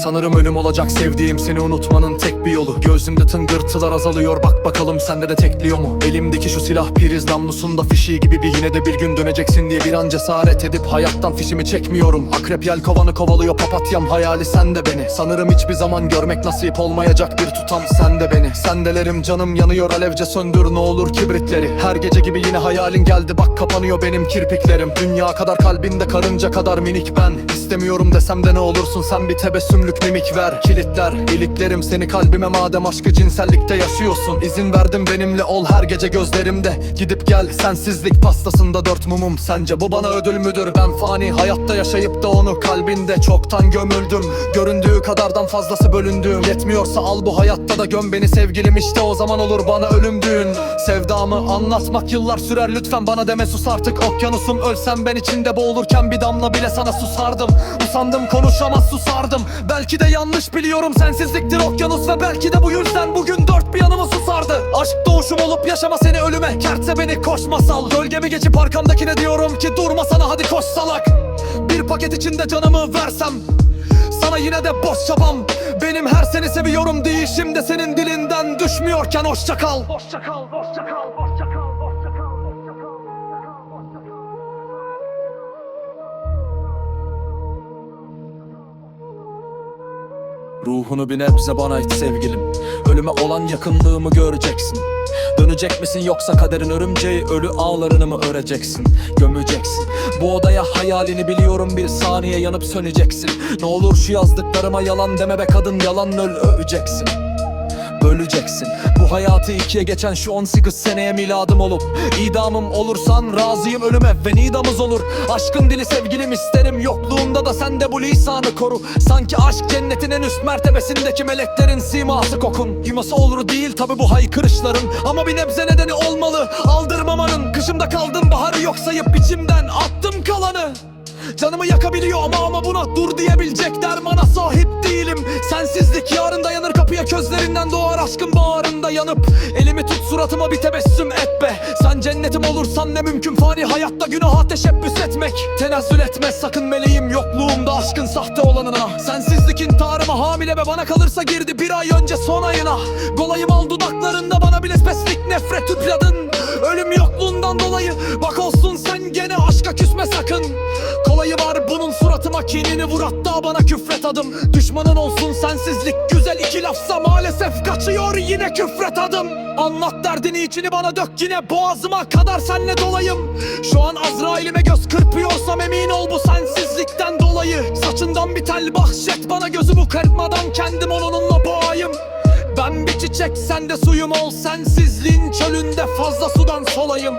Sanırım ölüm olacak sevdiğim, seni unutmanın tek bir yolu. Gözümde tıngırtılar azalıyor, bak bakalım sende de tekliyor mu? Elimdeki şu silah priz namlusunda fişi gibi, bir yine de bir gün döneceksin diye bir an cesaret edip hayattan fişimi çekmiyorum. Akrep yelkovanı kovalıyor, papatyam hayali sende beni. Sanırım hiçbir zaman görmek nasip olmayacak bir tutam sende beni. Sendelerim canım yanıyor, alevce söndür ne olur kibritleri. Her gece gibi yine hayalin geldi, bak kapanıyor benim kirpiklerim. Dünya kadar kalbinde, karınca kadar minik ben. İstemiyorum desem de ne olursun sen, bir tebessümlük mimik ver. Kilitler iliklerim seni kalbime, madem aşkı cinsellikte yaşıyorsun. İzin verdim benimle ol her gece gözlerimde. Gidip gel sensizlik pastasında 4 mumum. Sence bu bana ödül müdür? Ben fani hayatta yaşayıp da onu kalbinde çoktan gömüldüm. Göründüğü kadardan fazlası bölündüğüm. Yetmiyorsa al bu hayatta da göm beni sevgilim, işte o zaman olur bana ölüm düğün. Sevdamı anlatmak yıllar sürer, lütfen bana deme sus artık okyanusum. Ölsem ben içinde boğulurken bir damla bile sana susardım. Usandım konuşamaz susardım. Belki de yanlış biliyorum, sensizliktir okyanus ve belki de bu yüzden bugün dört bir yanımı susardı. Aşk doğuşum olup yaşama seni ölüme, kertse beni koş masal. Gölgemi geçip arkamdakine diyorum ki durma sana, hadi koş salak. Bir paket içinde canımı versem sana yine de boş çabam. Benim her seni seviyorum deyişim de senin dilinden düşmüyorken hoşça kal. Hoşça kal, hoşça kal, hoşça kal, hoşça kal, hoşça kal. Ruhunu bir nebze bana it sevgilim. Ölüme olan yakınlığımı göreceksin. Dönecek misin yoksa kaderin örümceği, ölü ağlarını mı öreceksin? Gömeceksin bu odaya hayalini, biliyorum bir saniye yanıp söneceksin. Ne olur şu yazdıklarıma yalan deme be kadın, yalan öleceksin. Böleceksin bu hayatı ikiye geçen şu 18 seneye miladım olup idamım olursan razıyım ölüme ve nidamız olur. Aşkın dili sevgilim isterim, yokluğunda da sen de bu lisanı koru. Sanki aşk cennetin en üst mertebesindeki meleklerin siması kokun. Yuması olur değil tabi bu haykırışların, ama bir nebze nedeni olmalı aldırmamanın. Kışımda kaldım baharı yok sayıp içimden attım kalanı. Canımı yakabiliyor ama buna dur diyebilecek dermana sahip değilim. Sensizlik yarın dayanır kapıya, közlerinden doğar aşkın bağrında yanıp. Elimi tut suratıma bir tebessüm et be. Sen cennetim olursan ne mümkün fani hayatta günaha teşebbüs etmek. Tenezzül etme sakın meleğim yokluğumda aşkın sahte olanına. Sensizlik intiharıma hamile ve bana kalırsa girdi bir ay önce son ayına. Golayım al dudaklarında bana bile spesifik nefret üpladın. Ölüm yokluğundan dolayı bak olsun sen gene aşka küsme sakın. Kolayı var bunun suratıma, kinini vur hatta bana küfret adım. Düşmanın olsun sensizlik, güzel iki lafsa maalesef kaçıyor yine küfret adım. Anlat derdini içini bana dök yine, boğazıma kadar senle dolayım. Şu an Azrail'ime göz kırpıyorsam emin ol bu sensizlikten dolayı. Saçından bir tel bahşet bana, gözümü kırpmadan kendim onunla boğayım. Ben bir çiçek sen de suyum ol, sensizliğin çölünde fazla sudan solayım.